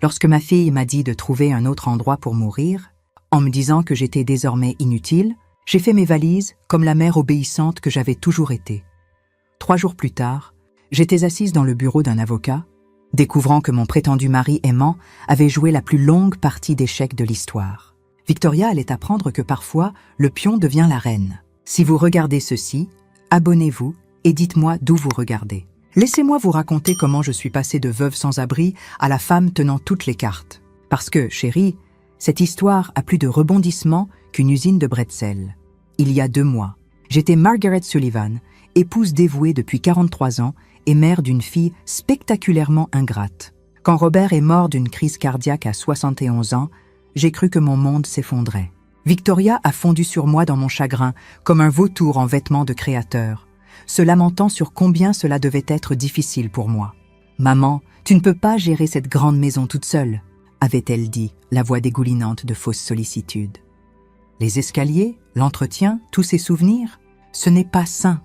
Lorsque ma fille m'a dit de trouver un autre endroit pour mourir, en me disant que j'étais désormais inutile, j'ai fait mes valises comme la mère obéissante que j'avais toujours été. 3 jours plus tard, j'étais assise dans le bureau d'un avocat, découvrant que mon prétendu mari aimant avait joué la plus longue partie d'échecs de l'histoire. Victoria allait apprendre que parfois, le pion devient la reine. Si vous regardez ceci, abonnez-vous et dites-moi d'où vous regardez. Laissez-moi vous raconter comment je suis passée de veuve sans abri à la femme tenant toutes les cartes. Parce que, chérie, cette histoire a plus de rebondissements qu'une usine de bretzel. Il y a 2 mois, j'étais Margaret Sullivan, épouse dévouée depuis 43 ans et mère d'une fille spectaculairement ingrate. Quand Robert est mort d'une crise cardiaque à 71 ans, j'ai cru que mon monde s'effondrait. Victoria a fondu sur moi dans mon chagrin, comme un vautour en vêtements de créateur, se lamentant sur combien cela devait être difficile pour moi. « Maman, tu ne peux pas gérer cette grande maison toute seule », avait-elle dit, la voix dégoulinante de fausse sollicitude. Les escaliers, l'entretien, tous ces souvenirs, ce n'est pas sain.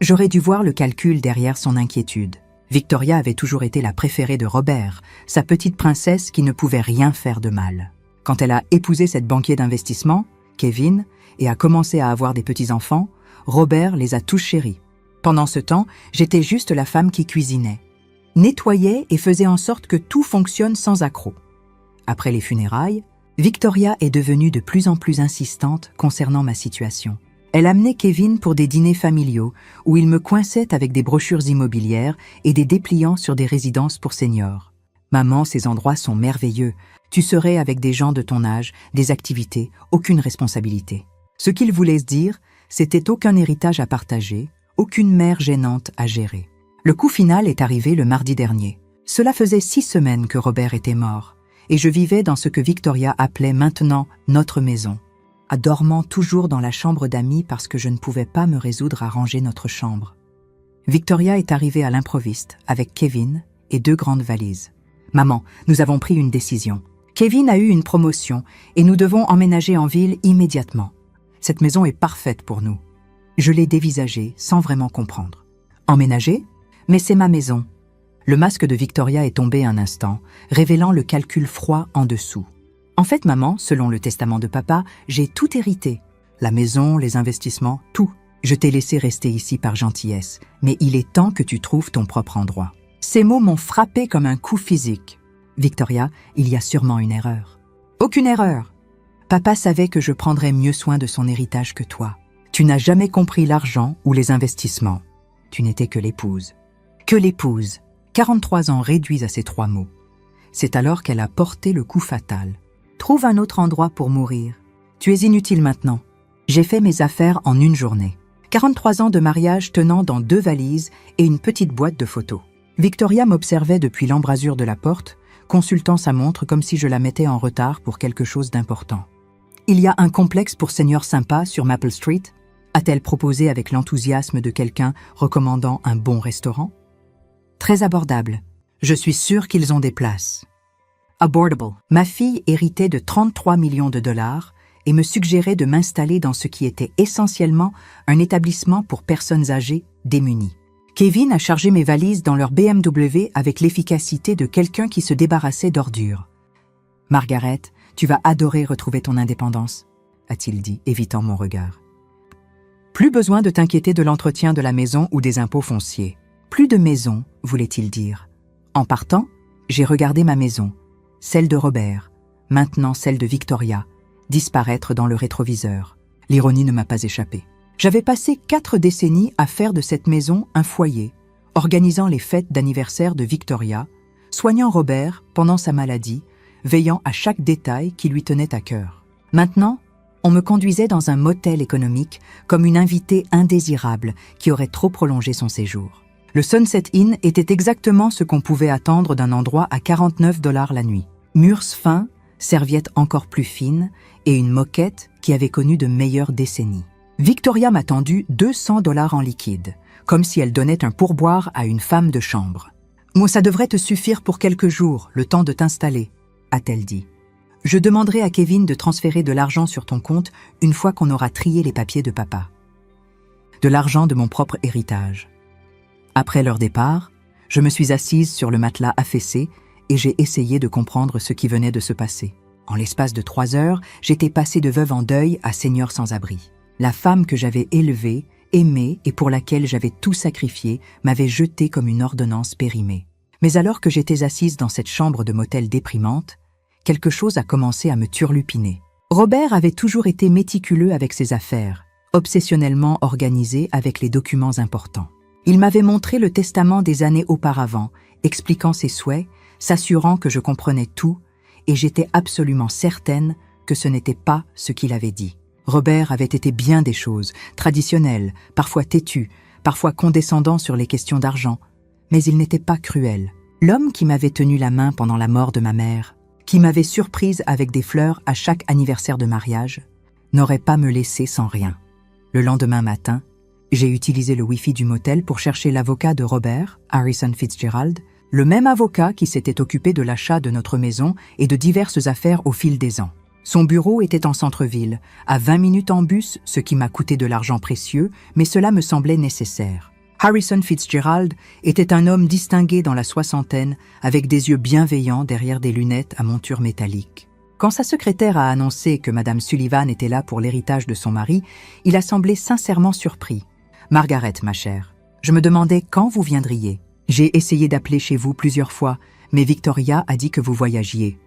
J'aurais dû voir le calcul derrière son inquiétude. Victoria avait toujours été la préférée de Robert, sa petite princesse qui ne pouvait rien faire de mal. Quand elle a épousé cette banquier d'investissement, Kevin, et a commencé à avoir des petits-enfants, Robert les a tous chéris. Pendant ce temps, j'étais juste la femme qui cuisinait, nettoyait et faisait en sorte que tout fonctionne sans accroc. Après les funérailles, Victoria est devenue de plus en plus insistante concernant ma situation. Elle amenait Kevin pour des dîners familiaux où il me coinçait avec des brochures immobilières et des dépliants sur des résidences pour seniors. « Maman, ces endroits sont merveilleux. Tu serais avec des gens de ton âge, des activités, aucune responsabilité. » Ce qu'il voulait se dire, c'était aucun héritage à partager, aucune mère gênante à gérer. Le coup final est arrivé le mardi dernier. Cela faisait 6 semaines que Robert était mort, et je vivais dans ce que Victoria appelait maintenant notre maison, dormant toujours dans la chambre d'amis parce que je ne pouvais pas me résoudre à ranger notre chambre. Victoria est arrivée à l'improviste avec Kevin et 2 grandes valises. « Maman, nous avons pris une décision. Kevin a eu une promotion et nous devons emménager en ville immédiatement. Cette maison est parfaite pour nous. » Je l'ai dévisagée sans vraiment comprendre. « Emménager ? Mais c'est ma maison. » Le masque de Victoria est tombé un instant, révélant le calcul froid en dessous. « En fait, maman, selon le testament de papa, j'ai tout hérité. La maison, les investissements, tout. Je t'ai laissé rester ici par gentillesse, mais il est temps que tu trouves ton propre endroit. » Ces mots m'ont frappé comme un coup physique. « Victoria, il y a sûrement une erreur. »« Aucune erreur. Papa savait que je prendrais mieux soin de son héritage que toi. Tu n'as jamais compris l'argent ou les investissements. Tu n'étais que l'épouse. » Que l'épouse. 43 ans réduits à ces 3 mots. C'est alors qu'elle a porté le coup fatal. « Trouve un autre endroit pour mourir. Tu es inutile maintenant. » J'ai fait mes affaires en une journée. 43 ans de mariage tenant dans 2 valises et une petite boîte de photos. Victoria m'observait depuis l'embrasure de la porte, consultant sa montre comme si je la mettais en retard pour quelque chose d'important. « Il y a un complexe pour seniors sympas sur Maple Street ?» a-t-elle proposé avec l'enthousiasme de quelqu'un recommandant un bon restaurant. « Très abordable. Je suis sûre qu'ils ont des places. » Abordable. Ma fille héritait de 33 millions de dollars et me suggérait de m'installer dans ce qui était essentiellement un établissement pour personnes âgées démunies. Kevin a chargé mes valises dans leur BMW avec l'efficacité de quelqu'un qui se débarrassait d'ordures. « Margaret, tu vas adorer retrouver ton indépendance, » a-t-il dit, évitant mon regard. Plus besoin de t'inquiéter de l'entretien de la maison ou des impôts fonciers. Plus de maison, voulait-il dire. En partant, j'ai regardé ma maison, celle de Robert, maintenant celle de Victoria, disparaître dans le rétroviseur. L'ironie ne m'a pas échappé. J'avais passé 4 décennies à faire de cette maison un foyer, organisant les fêtes d'anniversaire de Victoria, soignant Robert pendant sa maladie, veillant à chaque détail qui lui tenait à cœur. Maintenant, on me conduisait dans un motel économique comme une invitée indésirable qui aurait trop prolongé son séjour. Le Sunset Inn était exactement ce qu'on pouvait attendre d'un endroit à 49 $ la nuit. Murs fins, serviettes encore plus fines et une moquette qui avait connu de meilleures décennies. Victoria m'a tendu 200 $ en liquide, comme si elle donnait un pourboire à une femme de chambre. « Moi, ça devrait te suffire pour quelques jours, le temps de t'installer », a-t-elle dit. « Je demanderai à Kevin de transférer de l'argent sur ton compte une fois qu'on aura trié les papiers de papa. » De l'argent de mon propre héritage. Après leur départ, je me suis assise sur le matelas affaissé et j'ai essayé de comprendre ce qui venait de se passer. En l'espace de 3 heures, j'étais passée de veuve en deuil à seigneur sans abri. La femme que j'avais élevée, aimée et pour laquelle j'avais tout sacrifié m'avait jetée comme une ordonnance périmée. Mais alors que j'étais assise dans cette chambre de motel déprimante, quelque chose a commencé à me turlupiner. Robert avait toujours été méticuleux avec ses affaires, obsessionnellement organisé avec les documents importants. Il m'avait montré le testament des années auparavant, expliquant ses souhaits, s'assurant que je comprenais tout, et j'étais absolument certaine que ce n'était pas ce qu'il avait dit. Robert avait été bien des choses, traditionnel, parfois têtu, parfois condescendant sur les questions d'argent, mais il n'était pas cruel. L'homme qui m'avait tenu la main pendant la mort de ma mère, qui m'avait surprise avec des fleurs à chaque anniversaire de mariage, n'aurait pas me laissé sans rien. Le lendemain matin, j'ai utilisé le Wi-Fi du motel pour chercher l'avocat de Robert, Harrison Fitzgerald, le même avocat qui s'était occupé de l'achat de notre maison et de diverses affaires au fil des ans. Son bureau était en centre-ville, à 20 minutes en bus, ce qui m'a coûté de l'argent précieux, mais cela me semblait nécessaire. Harrison Fitzgerald était un homme distingué dans la soixantaine, avec des yeux bienveillants derrière des lunettes à monture métallique. Quand sa secrétaire a annoncé que Madame Sullivan était là pour l'héritage de son mari, il a semblé sincèrement surpris. « Margaret, ma chère, je me demandais quand vous viendriez. J'ai essayé d'appeler chez vous plusieurs fois, mais Victoria a dit que vous voyagiez. »«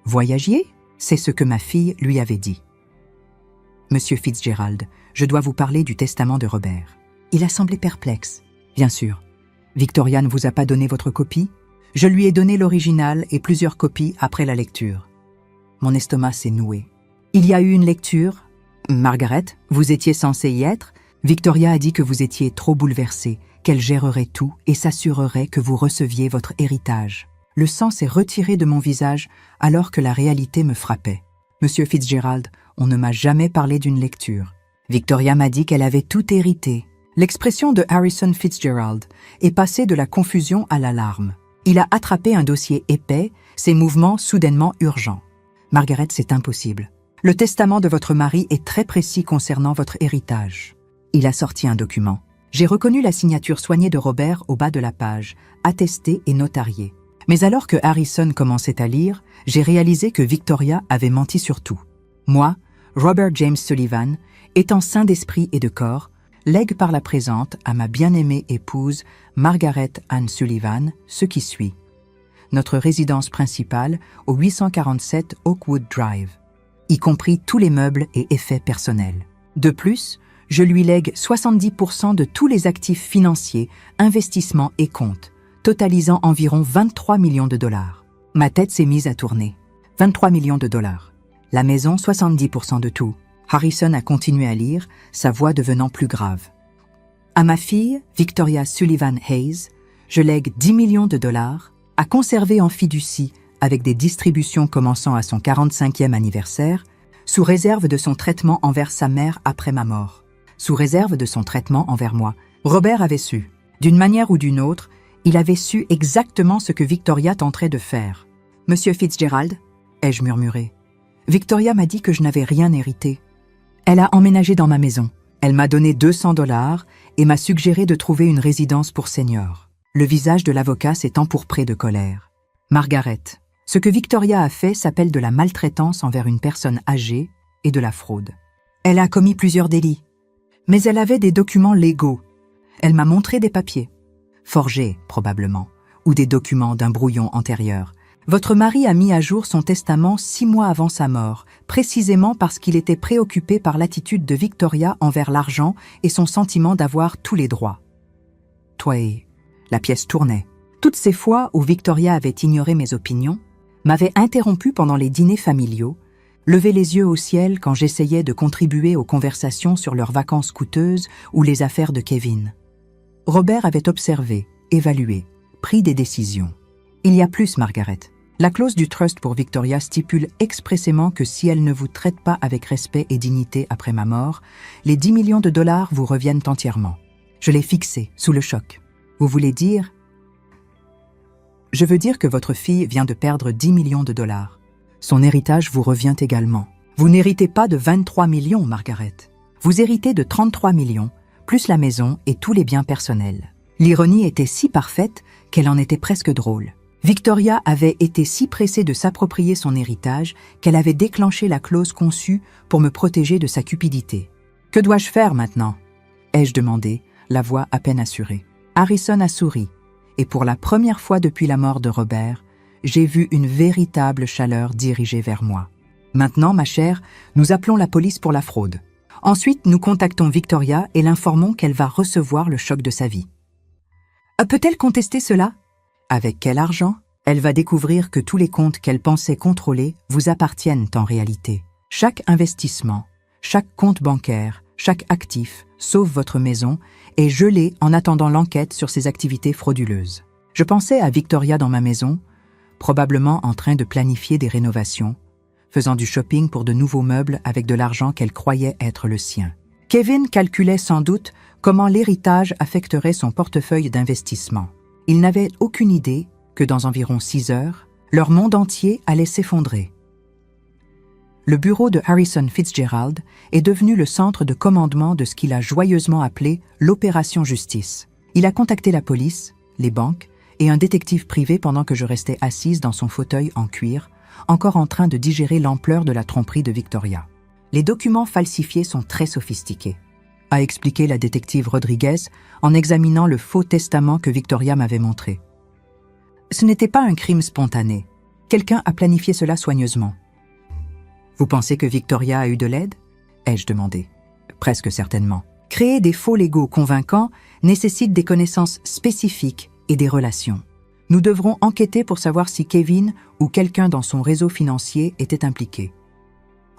Voyagiez ?» C'est ce que ma fille lui avait dit. « Monsieur Fitzgerald, je dois vous parler du testament de Robert. » Il a semblé perplexe. « Bien sûr. Victoria ne vous a pas donné votre copie ? Je lui ai donné l'original et plusieurs copies après la lecture. » Mon estomac s'est noué. « Il y a eu une lecture ? Margaret, vous étiez censée y être ? Victoria a dit que vous étiez trop bouleversée, qu'elle gérerait tout et s'assurerait que vous receviez votre héritage. » Le sang s'est retiré de mon visage alors que la réalité me frappait. « Monsieur Fitzgerald, on ne m'a jamais parlé d'une lecture. Victoria m'a dit qu'elle avait tout hérité. » L'expression de Harrison Fitzgerald est passée de la confusion à l'alarme. Il a attrapé un dossier épais, ses mouvements soudainement urgents. « Margaret, c'est impossible. Le testament de votre mari est très précis concernant votre héritage. » Il a sorti un document. J'ai reconnu la signature soignée de Robert au bas de la page, attestée et notariée. Mais alors que Harrison commençait à lire, j'ai réalisé que Victoria avait menti sur tout. Moi, Robert James Sullivan, étant sain d'esprit et de corps, lègue par la présente à ma bien-aimée épouse Margaret Ann Sullivan ce qui suit. Notre résidence principale au 847 Oakwood Drive, y compris tous les meubles et effets personnels. De plus, je lui lègue 70% de tous les actifs financiers, investissements et comptes, totalisant environ 23 millions de dollars. Ma tête s'est mise à tourner. 23 millions de dollars. La maison, 70% de tout. Harrison a continué à lire, sa voix devenant plus grave. À ma fille, Victoria Sullivan Hayes, je lègue 10 millions de dollars, à conserver en fiducie avec des distributions commençant à son 45e anniversaire, sous réserve de son traitement envers sa mère après ma mort. Sous réserve de son traitement envers moi. Robert avait su. D'une manière ou d'une autre, il avait su exactement ce que Victoria tenterait de faire. « Monsieur Fitzgerald ?» ai-je murmuré. Victoria m'a dit que je n'avais rien hérité. Elle a emménagé dans ma maison. Elle m'a donné 200 $ et m'a suggéré de trouver une résidence pour seniors. Le visage de l'avocat s'est empourpré de colère. « Margaret, ce que Victoria a fait s'appelle de la maltraitance envers une personne âgée et de la fraude. Elle a commis plusieurs délits. Mais elle avait des documents légaux. Elle m'a montré des papiers. Forgés, probablement, ou des documents d'un brouillon antérieur. Votre mari a mis à jour son testament 6 mois avant sa mort, précisément parce qu'il était préoccupé par l'attitude de Victoria envers l'argent et son sentiment d'avoir tous les droits. Toi et... La pièce tournait. Toutes ces fois où Victoria avait ignoré mes opinions, m'avait interrompu pendant les dîners familiaux, levé les yeux au ciel quand j'essayais de contribuer aux conversations sur leurs vacances coûteuses ou les affaires de Kevin. Robert avait observé, évalué, pris des décisions. Il y a plus, Margaret. La clause du trust pour Victoria stipule expressément que si elle ne vous traite pas avec respect et dignité après ma mort, les 10 millions de dollars vous reviennent entièrement. Je l'ai fixé, sous le choc. Vous voulez dire... Je veux dire que votre fille vient de perdre 10 millions de dollars. Son héritage vous revient également. Vous n'héritez pas de 23 millions, Margaret. Vous héritez de 33 millions, plus la maison et tous les biens personnels. L'ironie était si parfaite qu'elle en était presque drôle. Victoria avait été si pressée de s'approprier son héritage qu'elle avait déclenché la clause conçue pour me protéger de sa cupidité. « Que dois-je faire maintenant ?» ai-je demandé, la voix à peine assurée. Harrison a souri, et pour la première fois depuis la mort de Robert, j'ai vu une véritable chaleur dirigée vers moi. « Maintenant, ma chère, nous appelons la police pour la fraude. Ensuite, nous contactons Victoria et l'informons qu'elle va recevoir le choc de sa vie. » Peut-elle contester cela ? Avec quel argent ? Elle va découvrir que tous les comptes qu'elle pensait contrôler vous appartiennent en réalité. Chaque investissement, chaque compte bancaire, chaque actif, sauf votre maison, est gelé en attendant l'enquête sur ses activités frauduleuses. Je pensais à Victoria dans ma maison, probablement en train de planifier des rénovations, faisant du shopping pour de nouveaux meubles avec de l'argent qu'elle croyait être le sien. Kevin calculait sans doute comment l'héritage affecterait son portefeuille d'investissement. Il n'avait aucune idée que dans environ 6 heures, leur monde entier allait s'effondrer. Le bureau de Harrison Fitzgerald est devenu le centre de commandement de ce qu'il a joyeusement appelé l'opération justice. Il a contacté la police, les banques et un détective privé pendant que je restais assise dans son fauteuil en cuir, encore en train de digérer l'ampleur de la tromperie de Victoria. Les documents falsifiés sont très sophistiqués, a expliqué la détective Rodriguez en examinant le faux testament que Victoria m'avait montré. Ce n'était pas un crime spontané. Quelqu'un a planifié cela soigneusement. Vous pensez que Victoria a eu de l'aide ? ai-je demandé. Presque certainement. Créer des faux légaux convaincants nécessite des connaissances spécifiques et des relations. Nous devrons enquêter pour savoir si Kevin ou quelqu'un dans son réseau financier était impliqué.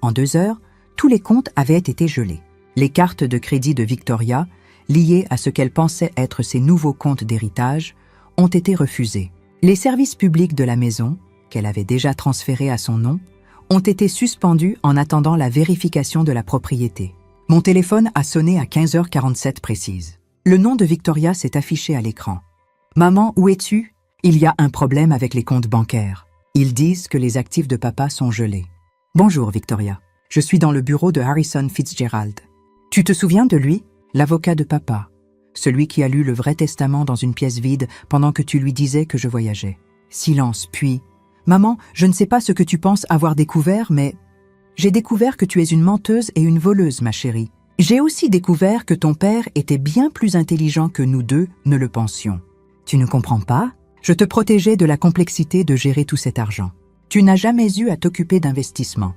En 2 heures, tous les comptes avaient été gelés. Les cartes de crédit de Victoria, liées à ce qu'elle pensait être ses nouveaux comptes d'héritage, ont été refusées. Les services publics de la maison, qu'elle avait déjà transférés à son nom, ont été suspendus en attendant la vérification de la propriété. Mon téléphone a sonné à 15h47 précise. Le nom de Victoria s'est affiché à l'écran. « Maman, où es-tu ? Il y a un problème avec les comptes bancaires. Ils disent que les actifs de papa sont gelés. »« Bonjour, Victoria. Je suis dans le bureau de Harrison Fitzgerald. Tu te souviens de lui ? L'avocat de papa. Celui qui a lu le vrai testament dans une pièce vide pendant que tu lui disais que je voyageais. » Silence, puis « Maman, je ne sais pas ce que tu penses avoir découvert, mais j'ai découvert que tu es une menteuse et une voleuse, ma chérie. J'ai aussi découvert que ton père était bien plus intelligent que nous deux ne le pensions. Tu ne comprends pas ? Je te protégeais de la complexité de gérer tout cet argent. Tu n'as jamais eu à t'occuper d'investissement.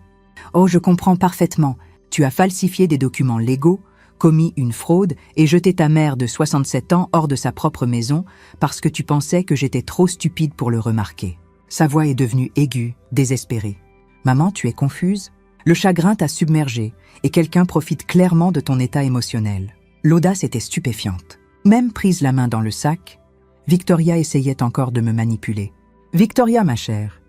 Oh, je comprends parfaitement. Tu as falsifié des documents légaux, commis une fraude et jeté ta mère de 67 ans hors de sa propre maison parce que tu pensais que j'étais trop stupide pour le remarquer. » Sa voix est devenue aiguë, désespérée. « Maman, tu es confuse ? Le chagrin t'a submergée et quelqu'un profite clairement de ton état émotionnel. » L'audace était stupéfiante. Même prise la main dans le sac, Victoria essayait encore de me manipuler. « Victoria, ma chère,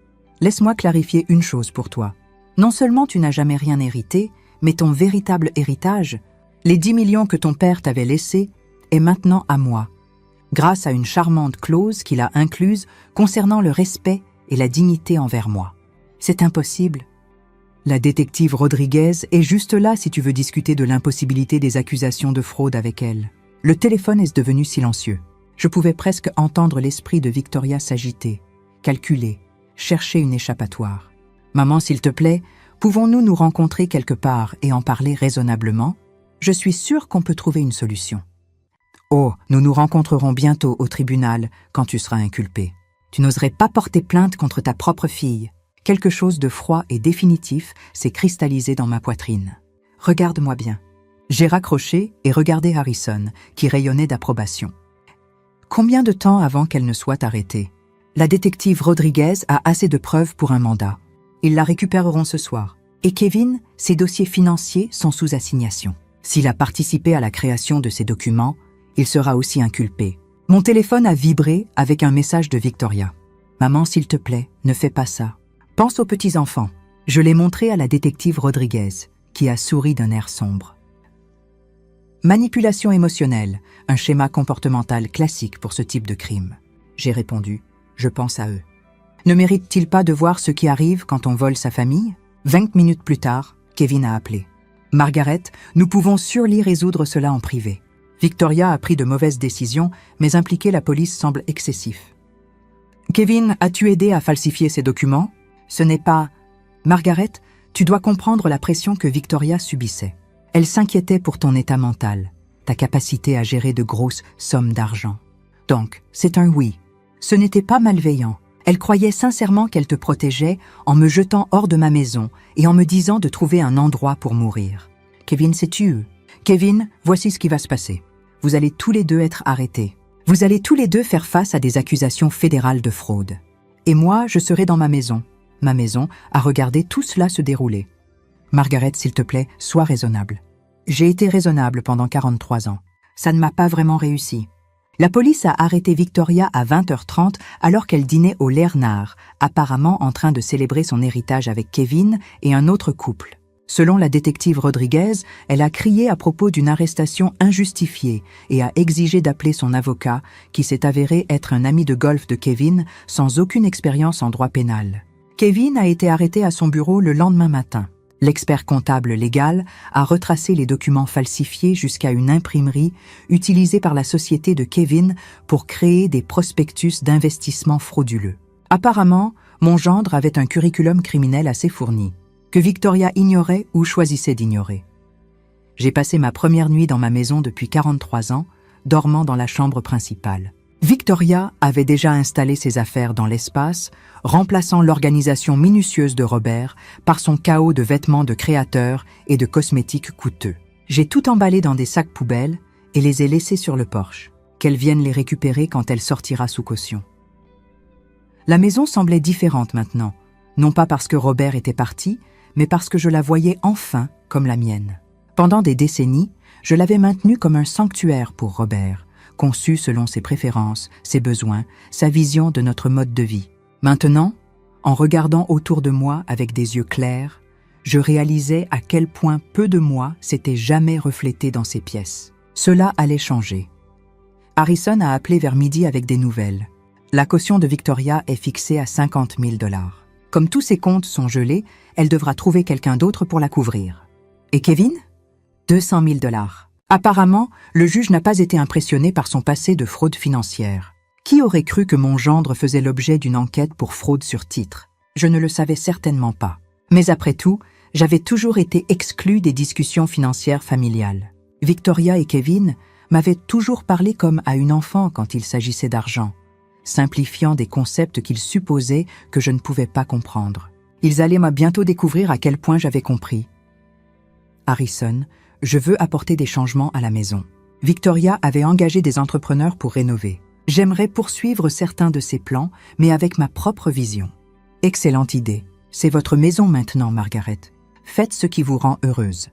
laisse-moi clarifier une chose pour toi. Non seulement tu n'as jamais rien hérité, mais ton véritable héritage, les 10 millions que ton père t'avait laissés, est maintenant à moi, grâce à une charmante clause qu'il a incluse concernant le respect et la dignité envers moi. C'est impossible. La détective Rodriguez est juste là si tu veux discuter de l'impossibilité des accusations de fraude avec elle. » Le téléphone est devenu silencieux. Je pouvais presque entendre l'esprit de Victoria s'agiter, calculer, chercher une échappatoire. « Maman, s'il te plaît, pouvons-nous nous rencontrer quelque part et en parler raisonnablement ? Je suis sûre qu'on peut trouver une solution. » « Oh, nous nous rencontrerons bientôt au tribunal quand tu seras inculpé. Tu n'oserais pas porter plainte contre ta propre fille. » Quelque chose de froid et définitif s'est cristallisé dans ma poitrine. « Regarde-moi bien. » J'ai raccroché et regardé Harrison, qui rayonnait d'approbation. « Combien de temps avant qu'elle ne soit arrêtée ? La détective Rodriguez a assez de preuves pour un mandat. Ils la récupéreront ce soir. Et Kevin, ses dossiers financiers sont sous assignation. S'il a participé à la création de ces documents, il sera aussi inculpé. » Mon téléphone a vibré avec un message de Victoria. « Maman, s'il te plaît, ne fais pas ça. Pense aux petits-enfants. » Je l'ai montré à la détective Rodriguez, qui a souri d'un air sombre. Manipulation émotionnelle, un schéma comportemental classique pour ce type de crime. J'ai répondu, je pense à eux. Ne mérite-t-il pas de voir ce qui arrive quand on vole sa famille ? 20 minutes plus tard, Kevin a appelé. Margaret, nous pouvons surely résoudre cela en privé. Victoria a pris de mauvaises décisions, mais impliquer la police semble excessif. Kevin, as-tu aidé à falsifier ces documents? Ce n'est pas... Margaret, tu dois comprendre la pression que Victoria subissait. Elle s'inquiétait pour ton état mental, ta capacité à gérer de grosses sommes d'argent. Donc, c'est un oui. Ce n'était pas malveillant. Elle croyait sincèrement qu'elle te protégeait en me jetant hors de ma maison et en me disant de trouver un endroit pour mourir. Kevin, sais-tu? Kevin, voici ce qui va se passer. Vous allez tous les deux être arrêtés. Vous allez tous les deux faire face à des accusations fédérales de fraude. Et moi, je serai dans ma maison, à regarder tout cela se dérouler. Margaret, s'il te plaît, sois raisonnable. J'ai été raisonnable pendant 43 ans. Ça ne m'a pas vraiment réussi. La police a arrêté Victoria à 20h30 alors qu'elle dînait au Lernard, apparemment en train de célébrer son héritage avec Kevin et un autre couple. Selon la détective Rodriguez, elle a crié à propos d'une arrestation injustifiée et a exigé d'appeler son avocat, qui s'est avéré être un ami de golf de Kevin sans aucune expérience en droit pénal. Kevin a été arrêté à son bureau le lendemain matin. L'expert comptable légal a retracé les documents falsifiés jusqu'à une imprimerie utilisée par la société de Kevin pour créer des prospectus d'investissement frauduleux. Apparemment, mon gendre avait un curriculum criminel assez fourni, que Victoria ignorait ou choisissait d'ignorer. J'ai passé ma première nuit dans ma maison depuis 43 ans, dormant dans la chambre principale. Victoria avait déjà installé ses affaires dans l'espace, remplaçant l'organisation minutieuse de Robert par son chaos de vêtements de créateurs et de cosmétiques coûteux. J'ai tout emballé dans des sacs poubelles et les ai laissés sur le porche, qu'elle vienne les récupérer quand elle sortira sous caution. La maison semblait différente maintenant, non pas parce que Robert était parti, mais parce que je la voyais enfin comme la mienne. Pendant des décennies, je l'avais maintenue comme un sanctuaire pour Robert, conçu selon ses préférences, ses besoins, sa vision de notre mode de vie. Maintenant, en regardant autour de moi avec des yeux clairs, je réalisais à quel point peu de moi s'était jamais reflété dans ces pièces. Cela allait changer. Harrison a appelé vers midi avec des nouvelles. La caution de Victoria est fixée à 50 000 $. Comme tous ses comptes sont gelés, elle devra trouver quelqu'un d'autre pour la couvrir. Et Kevin? 200 000 $. Apparemment, le juge n'a pas été impressionné par son passé de fraude financière. Qui aurait cru que mon gendre faisait l'objet d'une enquête pour fraude sur titre? Je ne le savais certainement pas. Mais après tout, j'avais toujours été exclue des discussions financières familiales. Victoria et Kevin m'avaient toujours parlé comme à une enfant quand il s'agissait d'argent, simplifiant des concepts qu'ils supposaient que je ne pouvais pas comprendre. Ils allaient bientôt découvrir à quel point j'avais compris. Harrison, je veux apporter des changements à la maison. Victoria avait engagé des entrepreneurs pour rénover. J'aimerais poursuivre certains de ces plans, mais avec ma propre vision. Excellente idée. C'est votre maison maintenant, Margaret. Faites ce qui vous rend heureuse.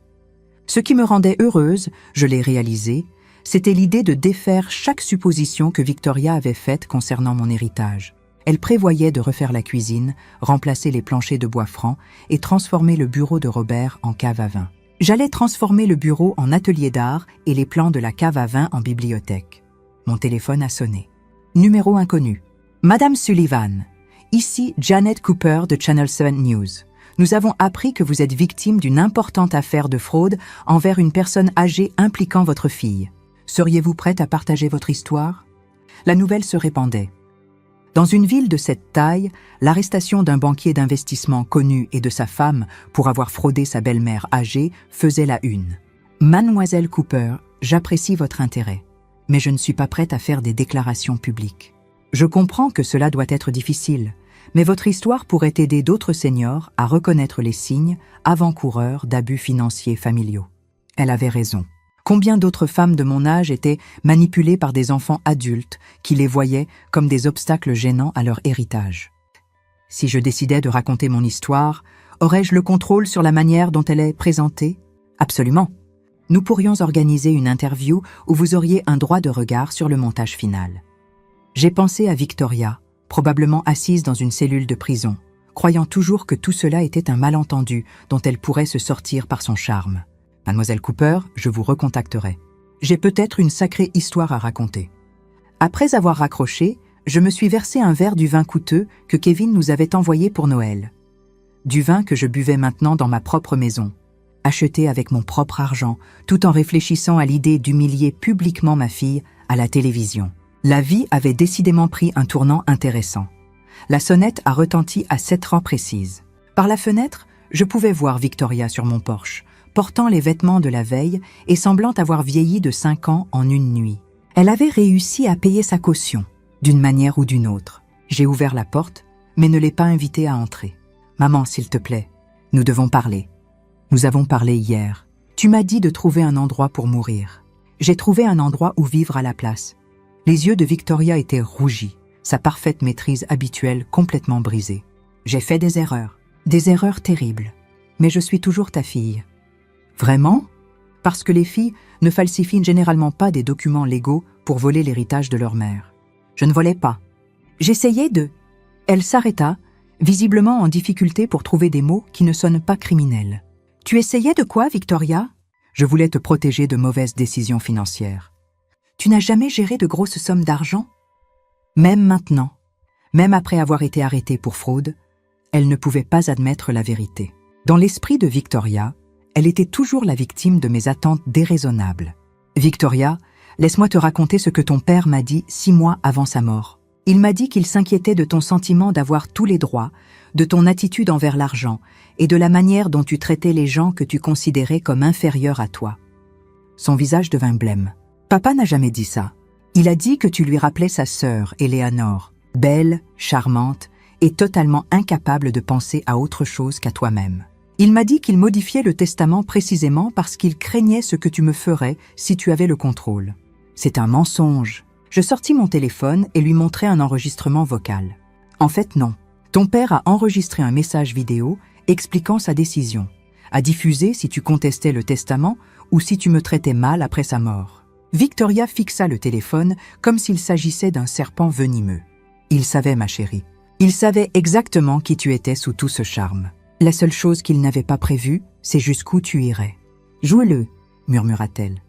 Ce qui me rendait heureuse, je l'ai réalisé, c'était l'idée de défaire chaque supposition que Victoria avait faite concernant mon héritage. Elle prévoyait de refaire la cuisine, remplacer les planchers de bois franc et transformer le bureau de Robert en cave à vin. J'allais transformer le bureau en atelier d'art et les plans de la cave à vin en bibliothèque. Mon téléphone a sonné. Numéro inconnu. Madame Sullivan, ici Janet Cooper de Channel 7 News. Nous avons appris que vous êtes victime d'une importante affaire de fraude envers une personne âgée impliquant votre fille. Seriez-vous prête à partager votre histoire? La nouvelle se répandait. Dans une ville de cette taille, l'arrestation d'un banquier d'investissement connu et de sa femme pour avoir fraudé sa belle-mère âgée faisait la une. Mademoiselle Cooper, j'apprécie votre intérêt, mais je ne suis pas prête à faire des déclarations publiques. Je comprends que cela doit être difficile, mais votre histoire pourrait aider d'autres seniors à reconnaître les signes avant-coureurs d'abus financiers familiaux. Elle avait raison. Combien d'autres femmes de mon âge étaient manipulées par des enfants adultes qui les voyaient comme des obstacles gênants à leur héritage? Si je décidais de raconter mon histoire, aurais-je le contrôle sur la manière dont elle est présentée? Absolument. Nous pourrions organiser une interview où vous auriez un droit de regard sur le montage final. J'ai pensé à Victoria, probablement assise dans une cellule de prison, croyant toujours que tout cela était un malentendu dont elle pourrait se sortir par son charme. Mademoiselle Cooper, je vous recontacterai. J'ai peut-être une sacrée histoire à raconter. Après avoir raccroché, je me suis versé un verre du vin coûteux que Kevin nous avait envoyé pour Noël. Du vin que je buvais maintenant dans ma propre maison, acheté avec mon propre argent, tout en réfléchissant à l'idée d'humilier publiquement ma fille à la télévision. La vie avait décidément pris un tournant intéressant. La sonnette a retenti à 7 rangs précises. Par la fenêtre, je pouvais voir Victoria sur mon porche, portant les vêtements de la veille et semblant avoir vieilli de 5 ans en une nuit. Elle avait réussi à payer sa caution, d'une manière ou d'une autre. J'ai ouvert la porte, mais ne l'ai pas invitée à entrer. « Maman, s'il te plaît, nous devons parler. Nous avons parlé hier. Tu m'as dit de trouver un endroit pour mourir. J'ai trouvé un endroit où vivre à la place. » Les yeux de Victoria étaient rougis, sa parfaite maîtrise habituelle complètement brisée. « J'ai fait des erreurs terribles. Mais je suis toujours ta fille. »« Vraiment ? Parce que les filles ne falsifient généralement pas des documents légaux pour voler l'héritage de leur mère. Je ne volais pas. J'essayais de... » Elle s'arrêta, visiblement en difficulté pour trouver des mots qui ne sonnent pas criminels. « Tu essayais de quoi, Victoria ? » « Je voulais te protéger de mauvaises décisions financières. »« Tu n'as jamais géré de grosses sommes d'argent ? » Même maintenant, même après avoir été arrêtée pour fraude, elle ne pouvait pas admettre la vérité. Dans l'esprit de Victoria, elle était toujours la victime de mes attentes déraisonnables. « Victoria, laisse-moi te raconter ce que ton père m'a dit 6 mois avant sa mort. Il m'a dit qu'il s'inquiétait de ton sentiment d'avoir tous les droits, de ton attitude envers l'argent et de la manière dont tu traitais les gens que tu considérais comme inférieurs à toi. » Son visage devint blême. « Papa n'a jamais dit ça. Il a dit que tu lui rappelais sa sœur, Éléanore, belle, charmante et totalement incapable de penser à autre chose qu'à toi-même. Il m'a dit qu'il modifiait le testament précisément parce qu'il craignait ce que tu me ferais si tu avais le contrôle. C'est un mensonge. » Je sortis mon téléphone et lui montrai un enregistrement vocal. « En fait, non. Ton père a enregistré un message vidéo expliquant sa décision, à diffuser si tu contestais le testament ou si tu me traitais mal après sa mort. » Victoria fixa le téléphone comme s'il s'agissait d'un serpent venimeux. Il savait, ma chérie. Il savait exactement qui tu étais sous tout ce charme. La seule chose qu'il n'avait pas prévue, c'est jusqu'où tu irais. « Jouez-le, » murmura-t-elle.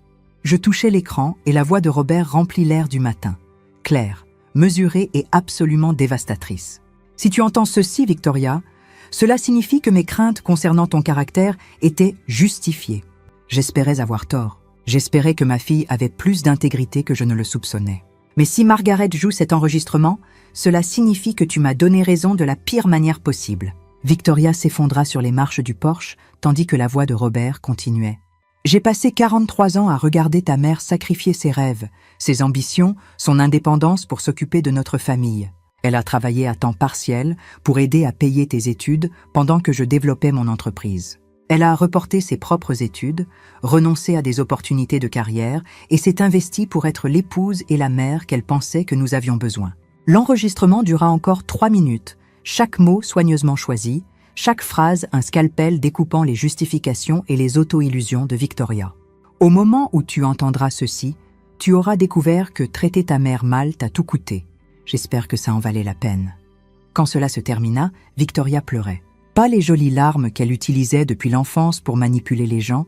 Je touchai l'écran et la voix de Robert remplit l'air du matin. Claire, mesurée et absolument dévastatrice. « Si tu entends ceci, Victoria, cela signifie que mes craintes concernant ton caractère étaient justifiées. J'espérais avoir tort. J'espérais que ma fille avait plus d'intégrité que je ne le soupçonnais. Mais si Margaret joue cet enregistrement, cela signifie que tu m'as donné raison de la pire manière possible. » Victoria s'effondra sur les marches du porche, tandis que la voix de Robert continuait. « J'ai passé 43 ans à regarder ta mère sacrifier ses rêves, ses ambitions, son indépendance pour s'occuper de notre famille. Elle a travaillé à temps partiel pour aider à payer tes études pendant que je développais mon entreprise. Elle a reporté ses propres études, renoncé à des opportunités de carrière et s'est investie pour être l'épouse et la mère qu'elle pensait que nous avions besoin. L'enregistrement dura encore 3 minutes, chaque mot soigneusement choisi, chaque phrase un scalpel découpant les justifications et les auto-illusions de Victoria. Au moment où tu entendras ceci, tu auras découvert que traiter ta mère mal t'a tout coûté. J'espère que ça en valait la peine. » Quand cela se termina, Victoria pleurait. Pas les jolies larmes qu'elle utilisait depuis l'enfance pour manipuler les gens,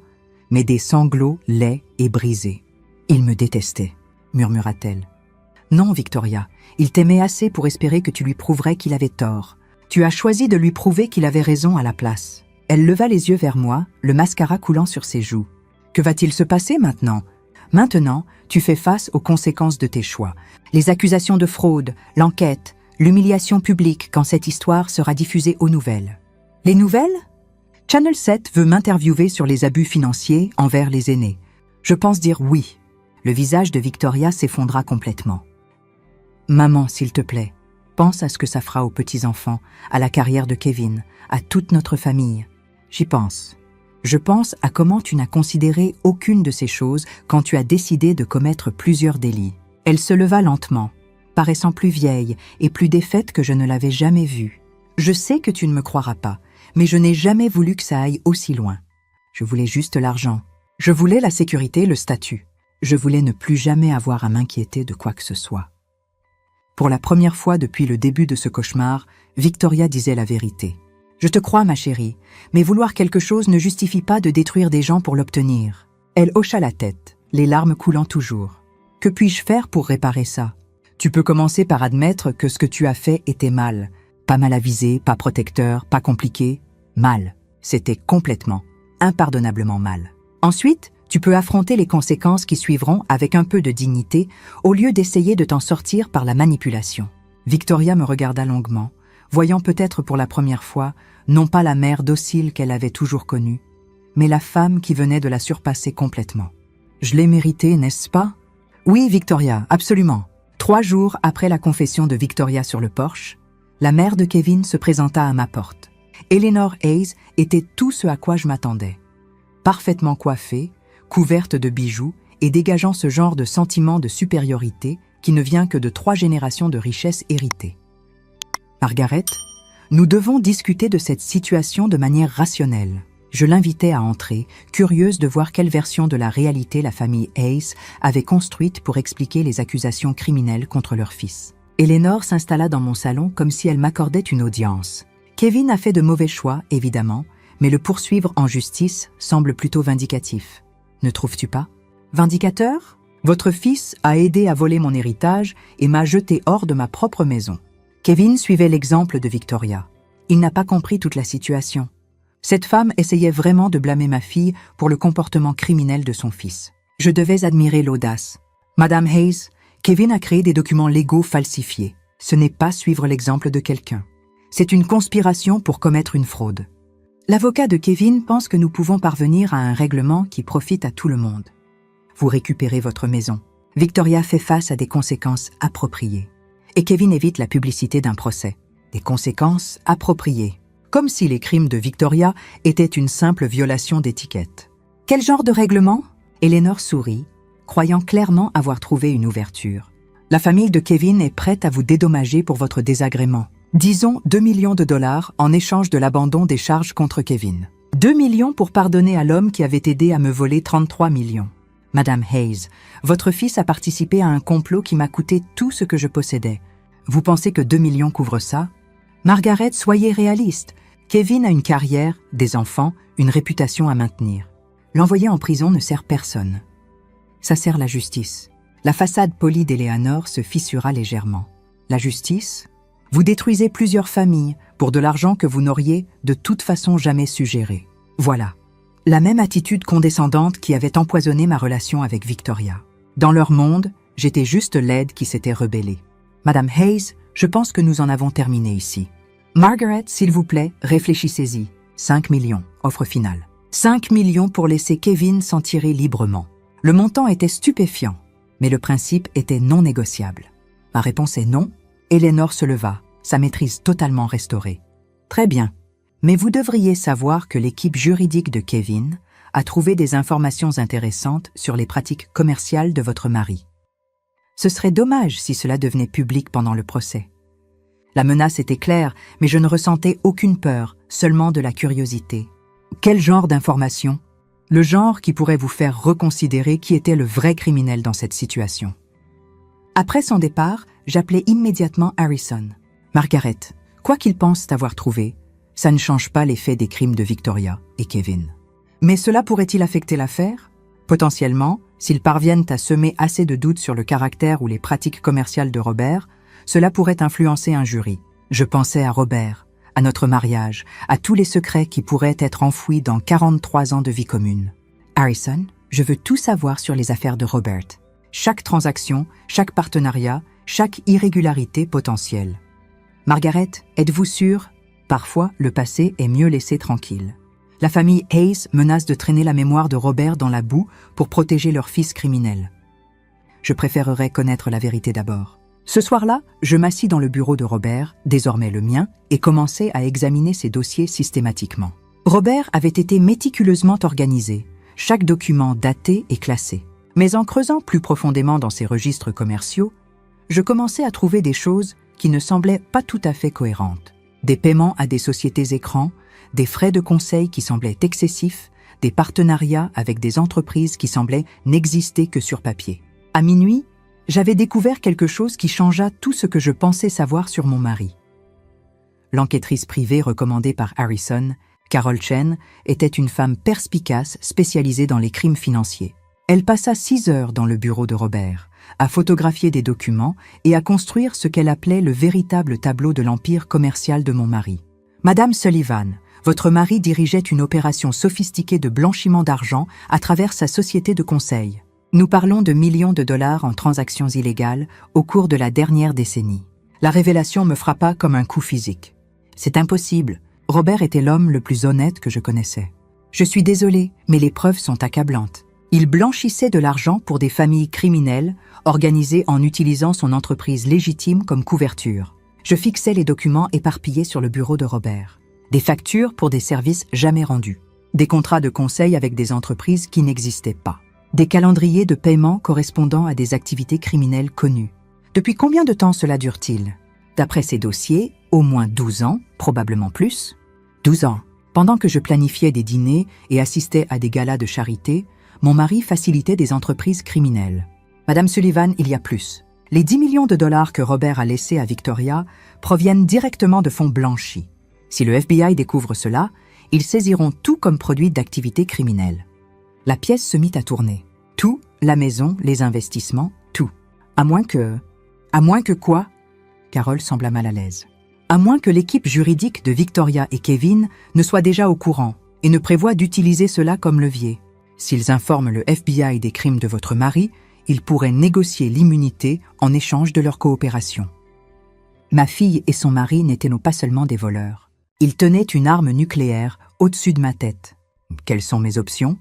mais des sanglots laids et brisés. « Il me détestait, » murmura-t-elle. « Non, Victoria, il t'aimait assez pour espérer que tu lui prouverais qu'il avait tort. Tu as choisi de lui prouver qu'il avait raison à la place. » Elle leva les yeux vers moi, le mascara coulant sur ses joues. « Que va-t-il se passer maintenant ? Maintenant, tu fais face aux conséquences de tes choix. Les accusations de fraude, l'enquête, l'humiliation publique quand cette histoire sera diffusée aux nouvelles. » Les nouvelles ? Channel 7 veut m'interviewer sur les abus financiers envers les aînés. Je pense dire oui. Le visage de Victoria s'effondra complètement. « Maman, s'il te plaît, pense à ce que ça fera aux petits-enfants, à la carrière de Kevin, à toute notre famille. J'y pense. Je pense à comment tu n'as considéré aucune de ces choses quand tu as décidé de commettre plusieurs délits. » Elle se leva lentement, paraissant plus vieille et plus défaite que je ne l'avais jamais vue. « Je sais que tu ne me croiras pas, mais je n'ai jamais voulu que ça aille aussi loin. Je voulais juste l'argent. Je voulais la sécurité, le statut. Je voulais ne plus jamais avoir à m'inquiéter de quoi que ce soit. » Pour la première fois depuis le début de ce cauchemar, Victoria disait la vérité. « Je te crois, ma chérie, mais vouloir quelque chose ne justifie pas de détruire des gens pour l'obtenir. » Elle hocha la tête, les larmes coulant toujours. « Que puis-je faire pour réparer ça ? Tu peux commencer par admettre que ce que tu as fait était mal. Pas mal avisé, pas protecteur, pas compliqué. Mal. C'était complètement, impardonnablement mal. Ensuite, tu peux affronter les conséquences qui suivront avec un peu de dignité au lieu d'essayer de t'en sortir par la manipulation. Victoria me regarda longuement, voyant peut-être pour la première fois, non pas la mère docile qu'elle avait toujours connue, mais la femme qui venait de la surpasser complètement. « Je l'ai mérité, n'est-ce pas ?»« Oui, Victoria, absolument. » 3 jours après la confession de Victoria sur le porche, la mère de Kevin se présenta à ma porte. Eleanor Hayes était tout ce à quoi je m'attendais. Parfaitement coiffée, couverte de bijoux et dégageant ce genre de sentiment de supériorité qui ne vient que de 3 générations de richesse héritées. « Margaret, nous devons discuter de cette situation de manière rationnelle. » Je l'invitais à entrer, curieuse de voir quelle version de la réalité la famille Hayes avait construite pour expliquer les accusations criminelles contre leur fils. Eleanor s'installa dans mon salon comme si elle m'accordait une audience. Kevin a fait de mauvais choix, évidemment, mais le poursuivre en justice semble plutôt vindicatif. Ne trouves-tu pas? Vindicateur? Votre fils a aidé à voler mon héritage et m'a jeté hors de ma propre maison. Kevin suivait l'exemple de Victoria. Il n'a pas compris toute la situation. Cette femme essayait vraiment de blâmer ma fille pour le comportement criminel de son fils. Je devais admirer l'audace. Madame Hayes, Kevin a créé des documents légaux falsifiés. Ce n'est pas suivre l'exemple de quelqu'un. C'est une conspiration pour commettre une fraude. L'avocat de Kevin pense que nous pouvons parvenir à un règlement qui profite à tout le monde. Vous récupérez votre maison. Victoria fait face à des conséquences appropriées. Et Kevin évite la publicité d'un procès. Des conséquences appropriées. Comme si les crimes de Victoria étaient une simple violation d'étiquette. Quel genre de règlement? Eleanor sourit, croyant clairement avoir trouvé une ouverture. La famille de Kevin est prête à vous dédommager pour votre désagrément. Disons 2 millions de dollars en échange de l'abandon des charges contre Kevin. 2 millions pour pardonner à l'homme qui avait aidé à me voler 33 millions. Madame Hayes, votre fils a participé à un complot qui m'a coûté tout ce que je possédais. Vous pensez que 2 millions couvrent ça? Margaret, soyez réaliste. Kevin a une carrière, des enfants, une réputation à maintenir. L'envoyer en prison ne sert personne. Ça sert la justice. La façade polie d'Eleanor se fissura légèrement. La justice? Vous détruisez plusieurs familles pour de l'argent que vous n'auriez de toute façon jamais su gérer. Voilà. La même attitude condescendante qui avait empoisonné ma relation avec Victoria. Dans leur monde, j'étais juste l'aide qui s'était rebellée. Madame Hayes, je pense que nous en avons terminé ici. Margaret, s'il vous plaît, réfléchissez-y. 5 millions, offre finale. 5 millions pour laisser Kevin s'en tirer librement. Le montant était stupéfiant, mais le principe était non négociable. Ma réponse est non. Eleanor se leva, sa maîtrise totalement restaurée. Très bien, mais vous devriez savoir que l'équipe juridique de Kevin a trouvé des informations intéressantes sur les pratiques commerciales de votre mari. Ce serait dommage si cela devenait public pendant le procès. La menace était claire, mais je ne ressentais aucune peur, seulement de la curiosité. Quel genre d'information? Le genre qui pourrait vous faire reconsidérer qui était le vrai criminel dans cette situation. Après son départ, j'appelai immédiatement Harrison. Margaret, quoi qu'ils pensent avoir trouvé, ça ne change pas les faits des crimes de Victoria et Kevin. Mais cela pourrait-il affecter l'affaire? Potentiellement, s'ils parviennent à semer assez de doutes sur le caractère ou les pratiques commerciales de Robert, cela pourrait influencer un jury. Je pensais à Robert, à notre mariage, à tous les secrets qui pourraient être enfouis dans 43 ans de vie commune. Harrison, je veux tout savoir sur les affaires de Robert. Chaque transaction, chaque partenariat, chaque irrégularité potentielle. Margaret, êtes-vous sûre? Parfois, le passé est mieux laissé tranquille. La famille Hayes menace de traîner la mémoire de Robert dans la boue pour protéger leur fils criminel. Je préférerais connaître la vérité d'abord. Ce soir-là, je m'assis dans le bureau de Robert, désormais le mien, et commençai à examiner ses dossiers systématiquement. Robert avait été méticuleusement organisé, chaque document daté et classé. Mais en creusant plus profondément dans ses registres commerciaux, je commençais à trouver des choses qui ne semblaient pas tout à fait cohérentes. Des paiements à des sociétés écrans, des frais de conseil qui semblaient excessifs, des partenariats avec des entreprises qui semblaient n'exister que sur papier. À minuit, j'avais découvert quelque chose qui changea tout ce que je pensais savoir sur mon mari. L'enquêtrice privée recommandée par Harrison, Carol Chen, était une femme perspicace spécialisée dans les crimes financiers. Elle passa 6 heures dans le bureau de Robert, à photographier des documents et à construire ce qu'elle appelait le véritable tableau de l'empire commercial de mon mari. Madame Sullivan, votre mari dirigeait une opération sophistiquée de blanchiment d'argent à travers sa société de conseil. Nous parlons de millions de dollars en transactions illégales au cours de la dernière décennie. La révélation me frappa comme un coup physique. C'est impossible. Robert était l'homme le plus honnête que je connaissais. Je suis désolée, mais les preuves sont accablantes. Il blanchissait de l'argent pour des familles criminelles, organisées en utilisant son entreprise légitime comme couverture. Je fixais les documents éparpillés sur le bureau de Robert. Des factures pour des services jamais rendus. Des contrats de conseil avec des entreprises qui n'existaient pas. Des calendriers de paiement correspondant à des activités criminelles connues. Depuis combien de temps cela dure-t-il? D'après ces dossiers, au moins 12 ans, probablement plus. 12 ans. Pendant que je planifiais des dîners et assistais à des galas de charité, mon mari facilitait des entreprises criminelles. Madame Sullivan, il y a plus. Les 10 millions de dollars que Robert a laissés à Victoria proviennent directement de fonds blanchis. Si le FBI découvre cela, ils saisiront tout comme produit d'activité criminelle. La pièce se mit à tourner. Tout, la maison, les investissements, tout. À moins que quoi? Carole sembla mal à l'aise. À moins que l'équipe juridique de Victoria et Kevin ne soit déjà au courant et ne prévoit d'utiliser cela comme levier. S'ils informent le FBI des crimes de votre mari, ils pourraient négocier l'immunité en échange de leur coopération. Ma fille et son mari n'étaient pas seulement des voleurs. Ils tenaient une arme nucléaire au-dessus de ma tête. Quelles sont mes options?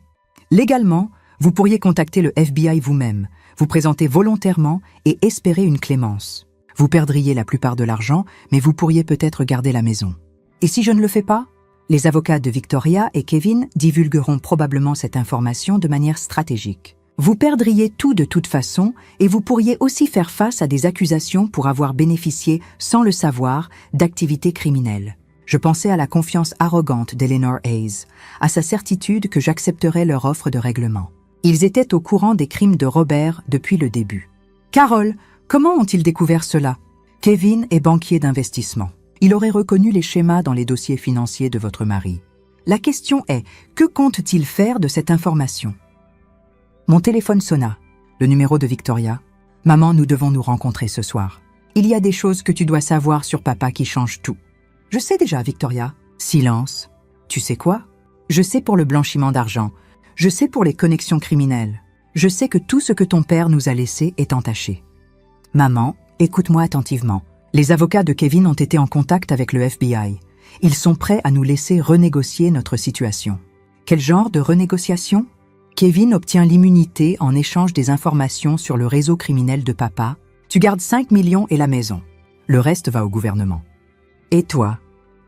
Légalement, vous pourriez contacter le FBI vous-même, vous présenter volontairement et espérer une clémence. Vous perdriez la plupart de l'argent, mais vous pourriez peut-être garder la maison. Et si je ne le fais pas? Les avocats de Victoria et Kevin divulgueront probablement cette information de manière stratégique. Vous perdriez tout de toute façon et vous pourriez aussi faire face à des accusations pour avoir bénéficié, sans le savoir, d'activités criminelles. Je pensais à la confiance arrogante d'Eleanor Hayes, à sa certitude que j'accepterais leur offre de règlement. Ils étaient au courant des crimes de Robert depuis le début. Carole, comment ont-ils découvert cela? Kevin est banquier d'investissement. Il aurait reconnu les schémas dans les dossiers financiers de votre mari. La question est, que compte-t-il faire de cette information? Mon téléphone sonna. Le numéro de Victoria. Maman, nous devons nous rencontrer ce soir. Il y a des choses que tu dois savoir sur papa qui changent tout. Je sais déjà, Victoria. Silence. Tu sais quoi? Je sais pour le blanchiment d'argent. Je sais pour les connexions criminelles. Je sais que tout ce que ton père nous a laissé est entaché. Maman, écoute-moi attentivement. Les avocats de Kevin ont été en contact avec le FBI. Ils sont prêts à nous laisser renégocier notre situation. Quel genre de renégociation? Kevin obtient l'immunité en échange des informations sur le réseau criminel de papa. Tu gardes 5 millions et la maison. Le reste va au gouvernement. Et toi?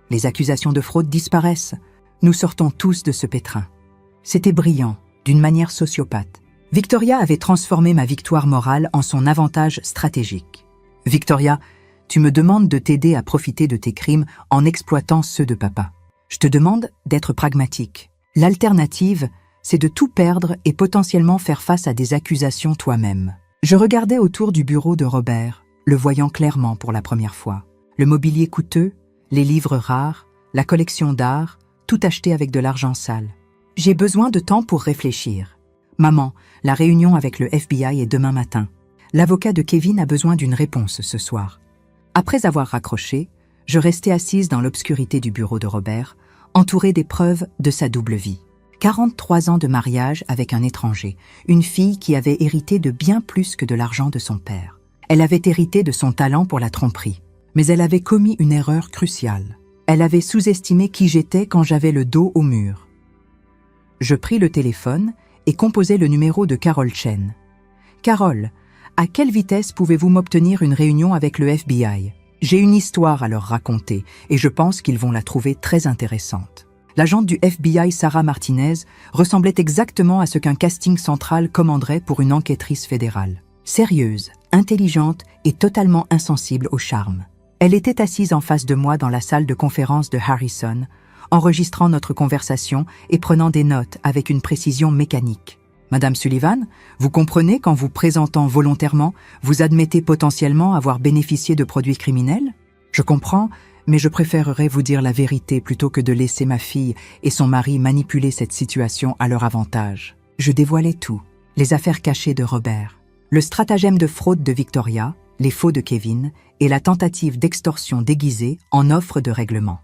Les accusations de fraude disparaissent. Nous sortons tous de ce pétrin. C'était brillant, d'une manière sociopathe. Victoria avait transformé ma victoire morale en son avantage stratégique. Victoria, tu me demandes de t'aider à profiter de tes crimes en exploitant ceux de papa. Je te demande d'être pragmatique. L'alternative, c'est de tout perdre et potentiellement faire face à des accusations toi-même. Je regardais autour du bureau de Robert, le voyant clairement pour la première fois. Le mobilier coûteux, les livres rares, la collection d'art, tout acheté avec de l'argent sale. J'ai besoin de temps pour réfléchir. Maman, la réunion avec le FBI est demain matin. L'avocat de Kevin a besoin d'une réponse ce soir. Après avoir raccroché, je restais assise dans l'obscurité du bureau de Robert, entourée des preuves de sa double vie. 43 ans de mariage avec un étranger, une fille qui avait hérité de bien plus que de l'argent de son père. Elle avait hérité de son talent pour la tromperie, mais elle avait commis une erreur cruciale. Elle avait sous-estimé qui j'étais quand j'avais le dos au mur. Je pris le téléphone et composai le numéro de Carole Chen. « Carole, à quelle vitesse pouvez-vous m'obtenir une réunion avec le FBI? J'ai une histoire à leur raconter et je pense qu'ils vont la trouver très intéressante. » L'agente du FBI Sarah Martinez ressemblait exactement à ce qu'un casting central commanderait pour une enquêtrice fédérale. Sérieuse, intelligente et totalement insensible au charme. Elle était assise en face de moi dans la salle de conférence de Harrison, enregistrant notre conversation et prenant des notes avec une précision mécanique. « Madame Sullivan, vous comprenez qu'en vous présentant volontairement, vous admettez potentiellement avoir bénéficié de produits criminels? Je comprends, mais je préférerais vous dire la vérité plutôt que de laisser ma fille et son mari manipuler cette situation à leur avantage. » Je dévoilais tout, les affaires cachées de Robert, le stratagème de fraude de Victoria, les faux de Kevin et la tentative d'extorsion déguisée en offre de règlement.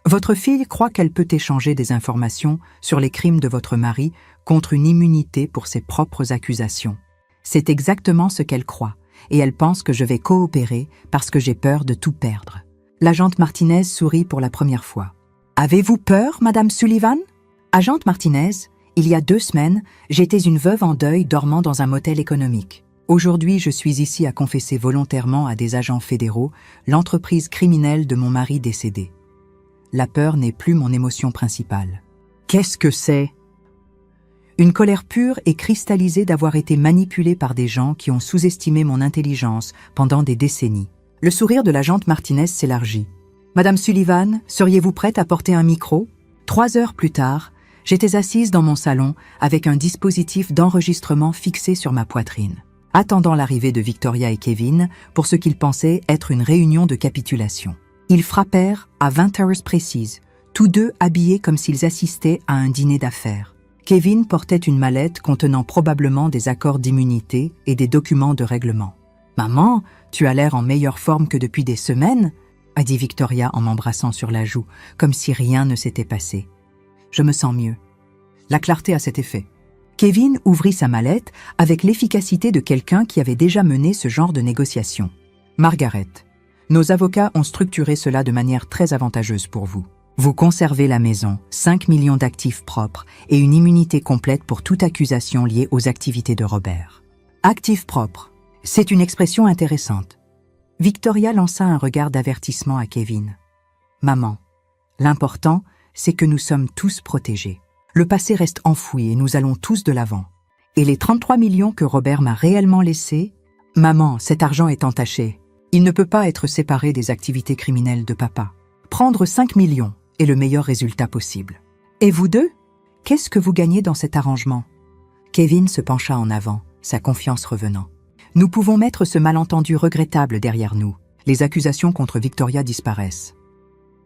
Votre fille croit qu'elle peut échanger des informations sur les crimes de votre mari contre une immunité pour ses propres accusations. C'est exactement ce qu'elle croit, et elle pense que je vais coopérer parce que j'ai peur de tout perdre. L'agente Martinez sourit pour la première fois. « Avez-vous peur, Madame Sullivan ?» Agente Martinez, il y a 2 semaines, j'étais une veuve en deuil dormant dans un motel économique. Aujourd'hui, je suis ici à confesser volontairement à des agents fédéraux l'entreprise criminelle de mon mari décédé. La peur n'est plus mon émotion principale. Qu'est-ce que c'est ? Une colère pure et cristallisée d'avoir été manipulée par des gens qui ont sous-estimé mon intelligence pendant des décennies. Le sourire de l'agente Martinez s'élargit. « Madame Sullivan, seriez-vous prête à porter un micro ?» 3 heures plus tard, j'étais assise dans mon salon avec un dispositif d'enregistrement fixé sur ma poitrine, attendant l'arrivée de Victoria et Kevin pour ce qu'ils pensaient être une réunion de capitulation. Ils frappèrent à 20 heures précises, tous deux habillés comme s'ils assistaient à un dîner d'affaires. Kevin portait une mallette contenant probablement des accords d'immunité et des documents de règlement. « Maman, tu as l'air en meilleure forme que depuis des semaines ?» a dit Victoria en m'embrassant sur la joue, comme si rien ne s'était passé. « Je me sens mieux. » La clarté a cet effet. Kevin ouvrit sa mallette avec l'efficacité de quelqu'un qui avait déjà mené ce genre de négociation. « Margaret, nos avocats ont structuré cela de manière très avantageuse pour vous. Vous conservez la maison, 5 millions d'actifs propres et une immunité complète pour toute accusation liée aux activités de Robert. » Actifs propres, c'est une expression intéressante. Victoria lança un regard d'avertissement à Kevin. « Maman, l'important, c'est que nous sommes tous protégés. Le passé reste enfoui et nous allons tous de l'avant. Et les 33 millions que Robert m'a réellement laissés? Maman, cet argent est entaché. Il ne peut pas être séparé des activités criminelles de papa. Prendre 5 millions est le meilleur résultat possible. Et vous deux? Qu'est-ce que vous gagnez dans cet arrangement? » Kevin se pencha en avant, sa confiance revenant. « Nous pouvons mettre ce malentendu regrettable derrière nous. Les accusations contre Victoria disparaissent.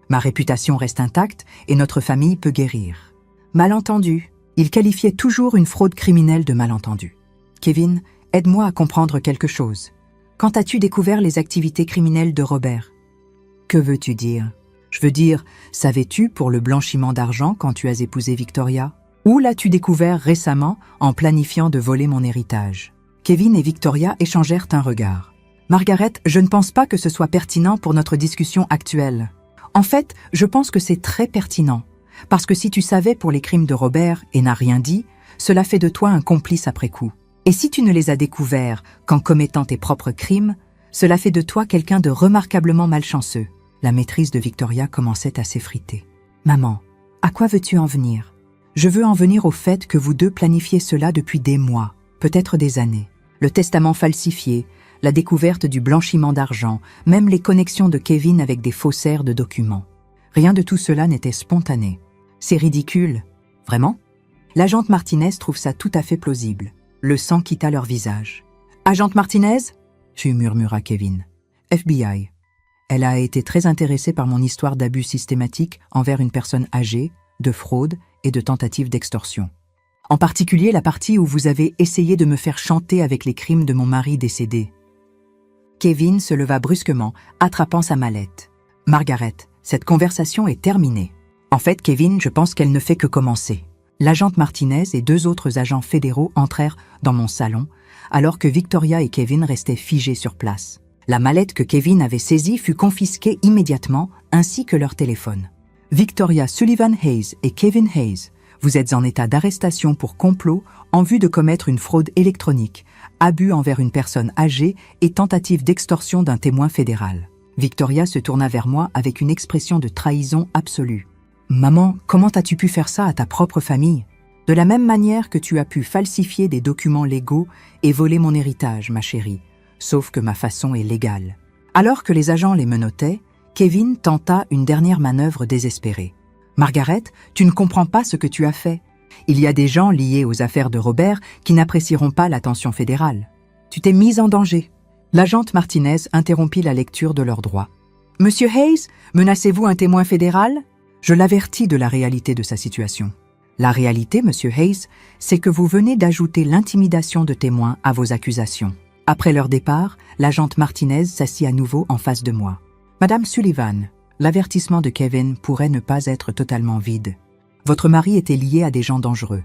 Ma réputation reste intacte et notre famille peut guérir. » Malentendu. Il qualifiait toujours une fraude criminelle de malentendu. « Kevin, aide-moi à comprendre quelque chose. Quand as-tu découvert les activités criminelles de Robert? » « Que veux-tu dire? » « Je veux dire, savais-tu pour le blanchiment d'argent quand tu as épousé Victoria? Ou l'as-tu découvert récemment en planifiant de voler mon héritage? » Kevin et Victoria échangèrent un regard. « Margaret, je ne pense pas que ce soit pertinent pour notre discussion actuelle. En fait, je pense que c'est très pertinent. Parce que si tu savais pour les crimes de Robert et n'as rien dit, cela fait de toi un complice après coup. Et si tu ne les as découverts qu'en commettant tes propres crimes, cela fait de toi quelqu'un de remarquablement malchanceux. » La maîtrise de Victoria commençait à s'effriter. « Maman, à quoi veux-tu en venir? Je veux en venir au fait que vous deux planifiez cela depuis des mois, peut-être des années. Le testament falsifié, la découverte du blanchiment d'argent, même les connexions de Kevin avec des faussaires de documents. Rien de tout cela n'était spontané. C'est ridicule. Vraiment? » L'agente Martinez trouve ça tout à fait plausible. Le sang quitta leur visage. « Agente Martinez ?» murmura Kevin. « FBI. » Elle a été très intéressée par mon histoire d'abus systématique envers une personne âgée, de fraude et de tentative d'extorsion. En particulier la partie où vous avez essayé de me faire chanter avec les crimes de mon mari décédé. Kevin se leva brusquement, attrapant sa mallette. « Margaret, cette conversation est terminée. En fait, Kevin, je pense qu'elle ne fait que commencer. » L'agente Martinez et 2 autres agents fédéraux entrèrent dans mon salon, alors que Victoria et Kevin restaient figés sur place. La mallette que Kevin avait saisie fut confisquée immédiatement, ainsi que leur téléphone. « Victoria Sullivan Hayes et Kevin Hayes, vous êtes en état d'arrestation pour complot en vue de commettre une fraude électronique, abus envers une personne âgée et tentative d'extorsion d'un témoin fédéral. » Victoria se tourna vers moi avec une expression de trahison absolue. « Maman, comment as-tu pu faire ça à ta propre famille? De la même manière que tu as pu falsifier des documents légaux et voler mon héritage, ma chérie. Sauf que ma façon est légale. » Alors que les agents les menottaient, Kevin tenta une dernière manœuvre désespérée. « Margaret, tu ne comprends pas ce que tu as fait. Il y a des gens liés aux affaires de Robert qui n'apprécieront pas l'attention fédérale. Tu t'es mise en danger. » L'agente Martinez interrompit la lecture de leurs droits. « Monsieur Hayes, menacez-vous un témoin fédéral? » Je l'avertis de la réalité de sa situation. « La réalité, Monsieur Hayes, c'est que vous venez d'ajouter l'intimidation de témoins à vos accusations. » Après leur départ, l'agente Martinez s'assit à nouveau en face de moi. « Madame Sullivan, l'avertissement de Kevin pourrait ne pas être totalement vide. Votre mari était lié à des gens dangereux.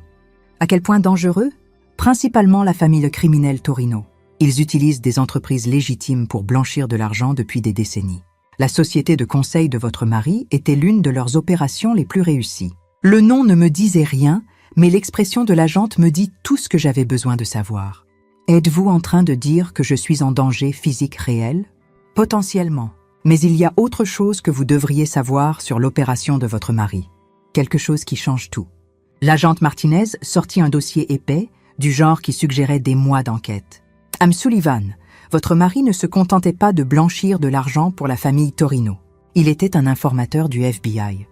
À quel point dangereux? Principalement la famille criminelle Torino. Ils utilisent des entreprises légitimes pour blanchir de l'argent depuis des décennies. La société de conseil de votre mari était l'une de leurs opérations les plus réussies. Le nom ne me disait rien, mais l'expression de l'agente me dit tout ce que j'avais besoin de savoir. Êtes-vous en train de dire que je suis en danger physique réel? Potentiellement. Mais il y a autre chose que vous devriez savoir sur l'opération de votre mari. Quelque chose qui change tout. L'agente Martinez sortit un dossier épais, du genre qui suggérait des mois d'enquête. Mme Sullivan, votre mari ne se contentait pas de blanchir de l'argent pour la famille Torino. Il était un informateur du FBI.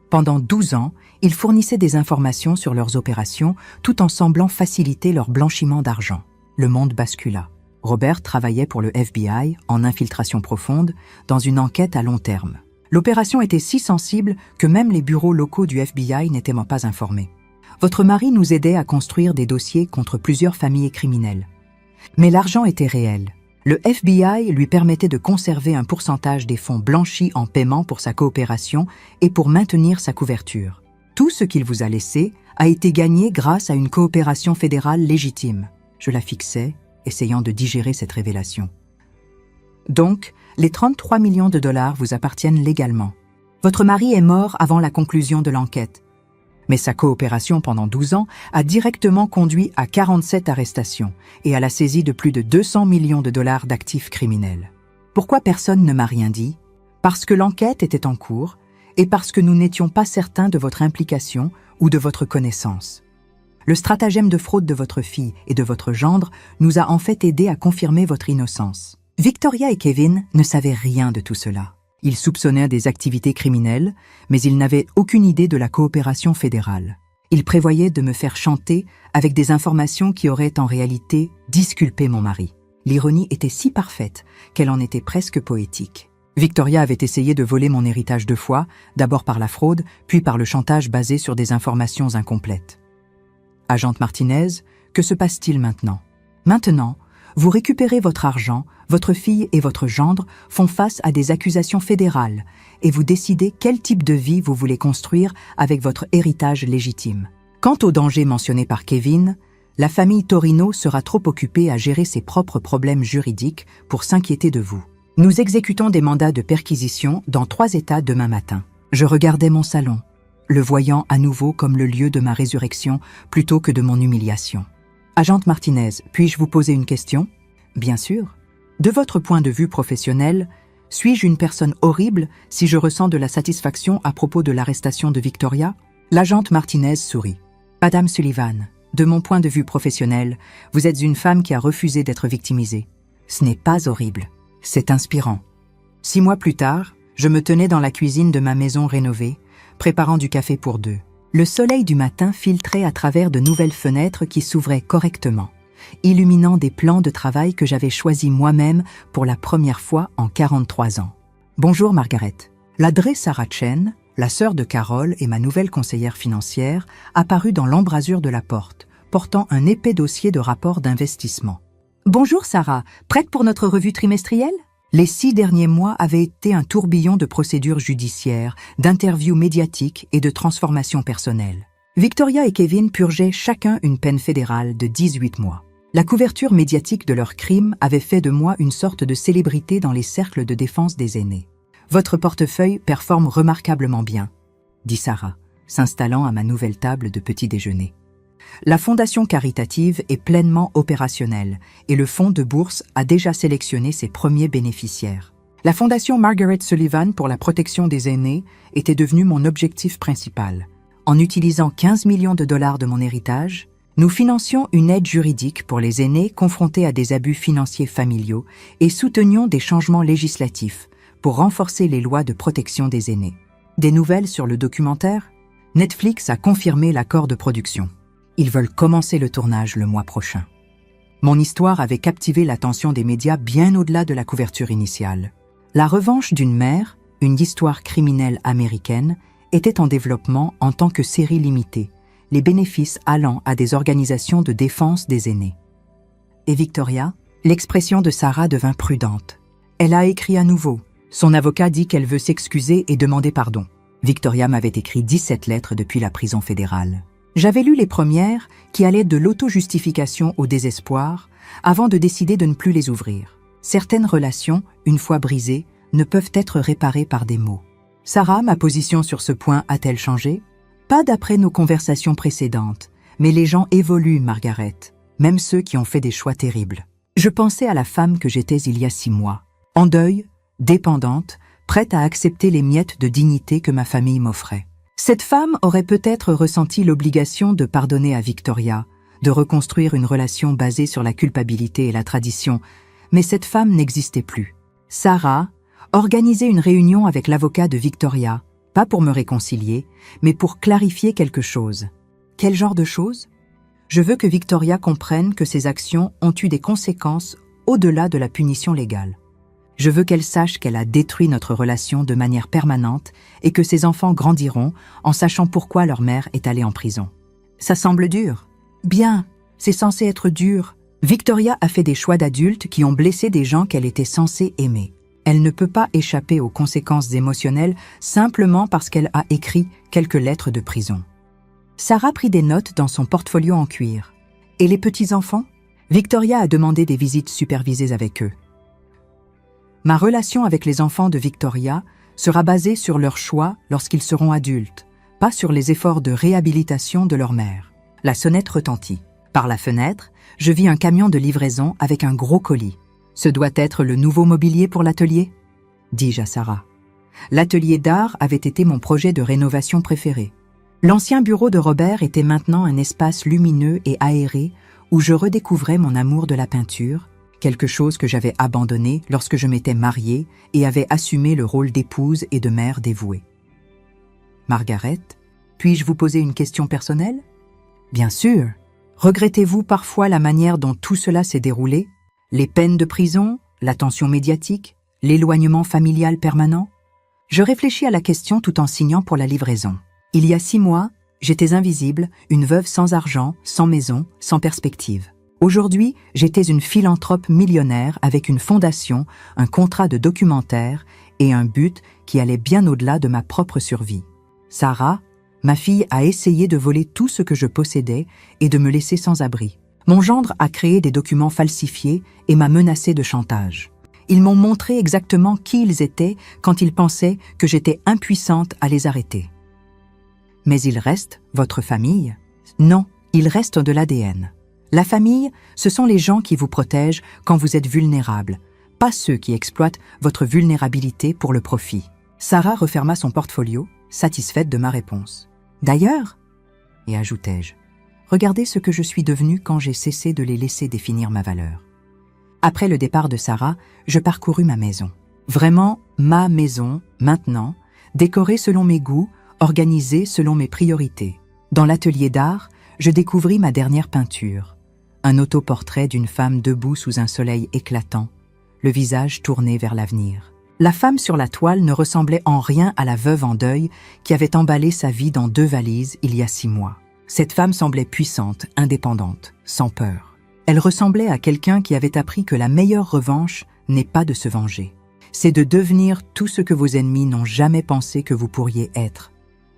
Pendant 12 ans, il fournissait des informations sur leurs opérations tout en semblant faciliter leur blanchiment d'argent. Le monde bascula. Robert travaillait pour le FBI en infiltration profonde dans une enquête à long terme. L'opération était si sensible que même les bureaux locaux du FBI n'étaient pas informés. Votre mari nous aidait à construire des dossiers contre plusieurs familles criminelles. Mais l'argent était réel. Le FBI lui permettait de conserver un pourcentage des fonds blanchis en paiement pour sa coopération et pour maintenir sa couverture. Tout ce qu'il vous a laissé a été gagné grâce à une coopération fédérale légitime. Je la fixais, essayant de digérer cette révélation. Donc, les 33 millions de dollars vous appartiennent légalement. Votre mari est mort avant la conclusion de l'enquête. Mais sa coopération pendant 12 ans a directement conduit à 47 arrestations et à la saisie de plus de 200 millions de dollars d'actifs criminels. Pourquoi personne ne m'a rien dit? Parce que l'enquête était en cours et parce que nous n'étions pas certains de votre implication ou de votre connaissance. Le stratagème de fraude de votre fille et de votre gendre nous a en fait aidé à confirmer votre innocence. Victoria et Kevin ne savaient rien de tout cela. Ils soupçonnaient des activités criminelles, mais ils n'avaient aucune idée de la coopération fédérale. Ils prévoyaient de me faire chanter avec des informations qui auraient en réalité disculpé mon mari. L'ironie était si parfaite qu'elle en était presque poétique. Victoria avait essayé de voler mon héritage 2 fois, d'abord par la fraude, puis par le chantage basé sur des informations incomplètes. Agente Martinez, que se passe-t-il maintenant? Maintenant, vous récupérez votre argent, votre fille et votre gendre font face à des accusations fédérales et vous décidez quel type de vie vous voulez construire avec votre héritage légitime. Quant au danger mentionné par Kevin, la famille Torino sera trop occupée à gérer ses propres problèmes juridiques pour s'inquiéter de vous. Nous exécutons des mandats de perquisition dans 3 États demain matin. Je regardais mon salon, le voyant à nouveau comme le lieu de ma résurrection plutôt que de mon humiliation. Agente Martinez, puis-je vous poser une question? Bien sûr. De votre point de vue professionnel, suis-je une personne horrible si je ressens de la satisfaction à propos de l'arrestation de Victoria? L'agente Martinez sourit. Madame Sullivan, de mon point de vue professionnel, vous êtes une femme qui a refusé d'être victimisée. Ce n'est pas horrible, c'est inspirant. 6 mois plus tard, je me tenais dans la cuisine de ma maison rénovée, préparant du café pour 2. Le soleil du matin filtrait à travers de nouvelles fenêtres qui s'ouvraient correctement, illuminant des plans de travail que j'avais choisis moi-même pour la première fois en 43 ans. Bonjour Margaret. L'adresse Sarah Chen, la sœur de Carole et ma nouvelle conseillère financière, apparut dans l'embrasure de la porte, portant un épais dossier de rapport d'investissement. Bonjour Sarah, prête pour notre revue trimestrielle? Les 6 derniers mois avaient été un tourbillon de procédures judiciaires, d'interviews médiatiques et de transformations personnelles. Victoria et Kevin purgeaient chacun une peine fédérale de 18 mois. La couverture médiatique de leurs crimes avait fait de moi une sorte de célébrité dans les cercles de défense des aînés. Votre portefeuille performe remarquablement bien, dit Sarah, s'installant à ma nouvelle table de petit déjeuner. La fondation caritative est pleinement opérationnelle et le fonds de bourse a déjà sélectionné ses premiers bénéficiaires. La fondation Margaret Sullivan pour la protection des aînés était devenue mon objectif principal. En utilisant 15 millions de dollars de mon héritage, nous financions une aide juridique pour les aînés confrontés à des abus financiers familiaux et soutenions des changements législatifs pour renforcer les lois de protection des aînés. Des nouvelles sur le documentaire? Netflix a confirmé l'accord de production. Ils veulent commencer le tournage le mois prochain. Mon histoire avait captivé l'attention des médias bien au-delà de la couverture initiale. La revanche d'une mère, une histoire criminelle américaine, était en développement en tant que série limitée, les bénéfices allant à des organisations de défense des aînés. Et Victoria? L'expression de Sarah devint prudente. Elle a écrit à nouveau. Son avocat dit qu'elle veut s'excuser et demander pardon. Victoria m'avait écrit 17 lettres depuis la prison fédérale. J'avais lu les premières qui allaient de l'auto-justification au désespoir, avant de décider de ne plus les ouvrir. Certaines relations, une fois brisées, ne peuvent être réparées par des mots. Sarah, ma position sur ce point a-t-elle changé? Pas d'après nos conversations précédentes, mais les gens évoluent, Margaret, même ceux qui ont fait des choix terribles. Je pensais à la femme que j'étais il y a 6 mois, en deuil, dépendante, prête à accepter les miettes de dignité que ma famille m'offrait. Cette femme aurait peut-être ressenti l'obligation de pardonner à Victoria, de reconstruire une relation basée sur la culpabilité et la tradition, mais cette femme n'existait plus. Sarah organisait une réunion avec l'avocat de Victoria, pas pour me réconcilier, mais pour clarifier quelque chose. Quel genre de chose? Je veux que Victoria comprenne que ses actions ont eu des conséquences au-delà de la punition légale. Je veux qu'elle sache qu'elle a détruit notre relation de manière permanente et que ses enfants grandiront en sachant pourquoi leur mère est allée en prison. Ça semble dur. Bien, c'est censé être dur. Victoria a fait des choix d'adultes qui ont blessé des gens qu'elle était censée aimer. Elle ne peut pas échapper aux conséquences émotionnelles simplement parce qu'elle a écrit quelques lettres de prison. Sarah prit des notes dans son portfolio en cuir. Et les petits-enfants? Victoria a demandé des visites supervisées avec eux. Ma relation avec les enfants de Victoria sera basée sur leurs choix lorsqu'ils seront adultes, pas sur les efforts de réhabilitation de leur mère. La sonnette retentit. Par la fenêtre, je vis un camion de livraison avec un gros colis. Ce doit être le nouveau mobilier pour l'atelier? Dis-je à Sarah. L'atelier d'art avait été mon projet de rénovation préféré. L'ancien bureau de Robert était maintenant un espace lumineux et aéré où je redécouvrais mon amour de la peinture, quelque chose que j'avais abandonné lorsque je m'étais mariée et avais assumé le rôle d'épouse et de mère dévouée. Margaret, puis-je vous poser une question personnelle? Bien sûr. Regrettez-vous parfois la manière dont tout cela s'est déroulé? Les peines de prison, l'attention médiatique, l'éloignement familial permanent? Je réfléchis à la question tout en signant pour la livraison. Il y a 6 mois, j'étais invisible, une veuve sans argent, sans maison, sans perspective. Aujourd'hui, j'étais une philanthrope millionnaire avec une fondation, un contrat de documentaire et un but qui allait bien au-delà de ma propre survie. Sarah, ma fille, a essayé de voler tout ce que je possédais et de me laisser sans abri. Mon gendre a créé des documents falsifiés et m'a menacé de chantage. Ils m'ont montré exactement qui ils étaient quand ils pensaient que j'étais impuissante à les arrêter. Mais il reste votre famille? Non, il reste de l'ADN. La famille, ce sont les gens qui vous protègent quand vous êtes vulnérable, pas ceux qui exploitent votre vulnérabilité pour le profit. Sarah referma son portfolio, satisfaite de ma réponse. D'ailleurs, et ajoutai-je, regardez ce que je suis devenue quand j'ai cessé de les laisser définir ma valeur. Après le départ de Sarah, je parcourus ma maison. Vraiment ma maison, maintenant, décorée selon mes goûts, organisée selon mes priorités. Dans l'atelier d'art, je découvris ma dernière peinture, un autoportrait d'une femme debout sous un soleil éclatant, le visage tourné vers l'avenir. La femme sur la toile ne ressemblait en rien à la veuve en deuil qui avait emballé sa vie dans 2 valises il y a 6 mois. Cette femme semblait puissante, indépendante, sans peur. Elle ressemblait à quelqu'un qui avait appris que la meilleure revanche n'est pas de se venger. C'est de devenir tout ce que vos ennemis n'ont jamais pensé que vous pourriez être.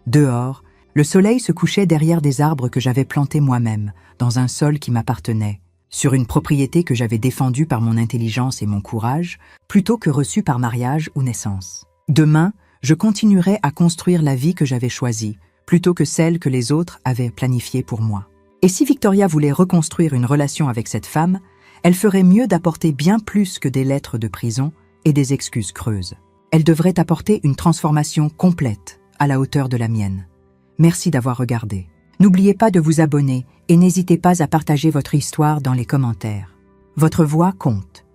Dehors, le soleil se couchait derrière des arbres que j'avais plantés moi-même, dans un sol qui m'appartenait, sur une propriété que j'avais défendue par mon intelligence et mon courage, plutôt que reçue par mariage ou naissance. Demain, je continuerai à construire la vie que j'avais choisie, plutôt que celle que les autres avaient planifiée pour moi. Et si Victoria voulait reconstruire une relation avec cette femme, elle ferait mieux d'apporter bien plus que des lettres de prison et des excuses creuses. Elle devrait apporter une transformation complète, à la hauteur de la mienne. Merci d'avoir regardé. N'oubliez pas de vous abonner et n'hésitez pas à partager votre histoire dans les commentaires. Votre voix compte.